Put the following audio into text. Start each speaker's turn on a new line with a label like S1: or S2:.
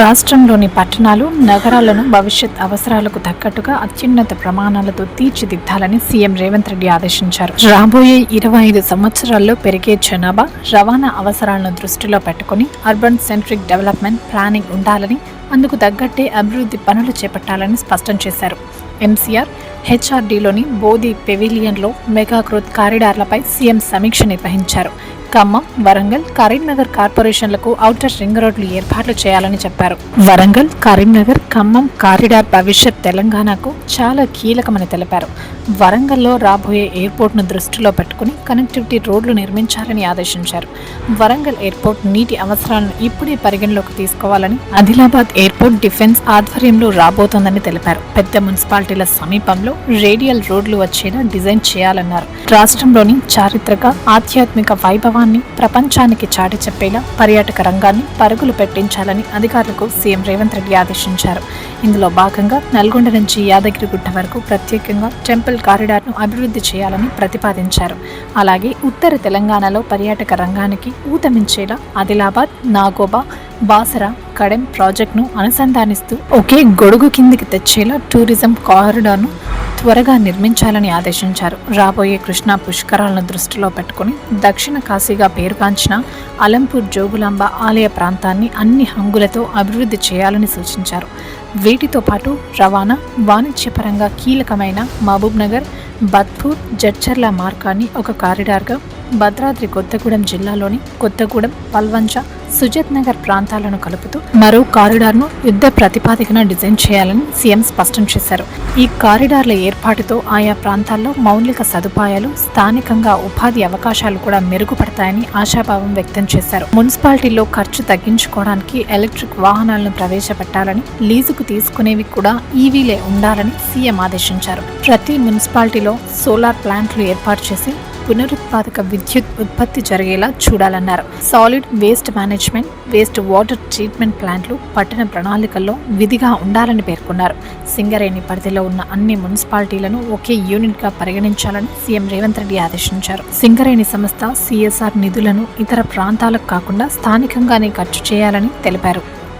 S1: రాష్ట్రంలోని పట్టణాలు, నగరాలను భవిష్యత్ అవసరాలకు తగ్గట్టుగా అత్యున్నత ప్రమాణాలతో తీర్చిదిద్దాలని సీఎం రేవంత్ రెడ్డి ఆదేశించారు. రాబోయే 25 సంవత్సరాల్లో పెరిగే జనాభా, రవాణా అవసరాలను దృష్టిలో పెట్టుకుని అర్బన్ సెంట్రిక్ డెవలప్మెంట్ ప్లానింగ్ ఉండాలని, అందుకు తగ్గట్టే అభివృద్ధి పనులు చేపట్టాలని స్పష్టం చేశారు. ఎంసీఆర్ హెచ్ఆర్డీలోని బోధి పెవిలియన్లో మెగా గ్రోత్ కారిడార్లపై సీఎం సమీక్ష నిర్వహించారు. ఖమ్మం, వరంగల్, కరీంనగర్ కార్పొరేషన్లకు ఔటర్ రింగ్ రోడ్లు ఏర్పాట్లు చేయాలని చెప్పారు. వరంగల్, కరీంనగర్, ఖమ్మం కారిడార్ భవిష్యత్ తెలంగాణకు చాలా కీలకమని తెలిపారు. వరంగల్లో రాబోయే ఎయిర్పోర్ట్ను దృష్టిలో పెట్టుకుని కనెక్టివిటీ రోడ్లు నిర్మించాలని ఆదేశించారు. వరంగల్ ఎయిర్పోర్ట్ నీటి అవసరాలను ఇప్పుడే పరిగణలోకి తీసుకోవాలని, ఆదిలాబాద్ ఎయిర్పోర్ట్ డిఫెన్స్ ఆధ్వర్యంలో రాబోతోందని తెలిపారు. పెద్ద మున్సిపాలిటీల సమీపంలో రేడియల్ రోడ్లు వచ్చేలా డిజైన్ చేయాలన్నారు. రాష్ట్రంలోని చారిత్రక, ఆధ్యాత్మిక వైభవాన్ని ప్రపంచానికి చాటి చెప్పేలా పర్యాటక రంగాన్ని పరుగులు పెట్టించాలని అధికారులకు సీఎం రేవంత్ రెడ్డి ఆదేశించారు. ఇందులో భాగంగా నల్గొండ నుంచి యాదగిరిగుట్ట వరకు ప్రత్యేకంగా టెంపుల్ కారిడార్ను అభివృద్ధి చేయాలని ప్రతిపాదించారు. అలాగే ఉత్తర తెలంగాణలో పర్యాటక రంగానికి ఊతమించేలా ఆదిలాబాద్, నాగోబా, బాసర, కడెం ప్రాజెక్టును అనుసంధానిస్తూ ఒకే గొడుగు కిందికి తెచ్చేలా టూరిజం కారిడార్ను త్వరగా నిర్మించాలని ఆదేశించారు. రాబోయే కృష్ణా పుష్కరాలను దృష్టిలో పెట్టుకుని దక్షిణ కాశీగా పేరుగాంచిన అలంపూర్ జోగులాంబ ఆలయ ప్రాంతాన్ని అన్ని హంగులతో అభివృద్ధి చేయాలని సూచించారు. వీటితో పాటు రవాణా, వాణిజ్యపరంగా కీలకమైన మహబూబ్ నగర్, బద్పూర్, జడ్చర్ల మార్గాన్ని ఒక కారిడార్గా, భద్రాద్రి కొత్తగూడెం జిల్లాలోని కొత్తగూడెం, పల్వంచ, సుజత్ నగర్ ప్రాంతాలను కలుపుతూ మరో కారిడార్ను యుద్ధ ప్రతిపాదికన డిజైన్ చేయాలని సీఎం స్పష్టం చేశారు. ఈ కారిడార్ల ఏర్పాటుతో ఆయా ప్రాంతాల్లో మౌలిక సదుపాయాలు, స్థానికంగా ఉపాధి అవకాశాలు కూడా మెరుగుపడతాయని ఆశాభావం వ్యక్తం చేశారు. మున్సిపాలిటీలో ఖర్చు తగ్గించుకోవడానికి ఎలక్ట్రిక్ వాహనాలను ప్రవేశపెట్టాలని, లీజుకు తీసుకునేవి కూడా ఈవీలే ఉండాలని సీఎం ఆదేశించారు. ప్రతి మున్సిపాలిటీలో సోలార్ ప్లాంట్లు ఏర్పాటు చేసి పునరుత్పాదక విద్యుత్ ఉత్పత్తి జరిగేలా చూడాలన్నారు. Solid waste management, waste water treatment ప్లాంట్లు పట్టణ ప్రణాళికల్లో విధిగా ఉండాలని పేర్కొన్నారు. సింగరేణి పరిధిలో ఉన్న అన్ని మున్సిపాలిటీలను ఒకే యూనిట్గా పరిగణించాలని సీఎం రేవంత్ రెడ్డి ఆదేశించారు. సింగరేణి సంస్థ CSR నిధులను ఇతర ప్రాంతాలకు కాకుండా స్థానికంగానే ఖర్చు చేయాలని తెలిపారు.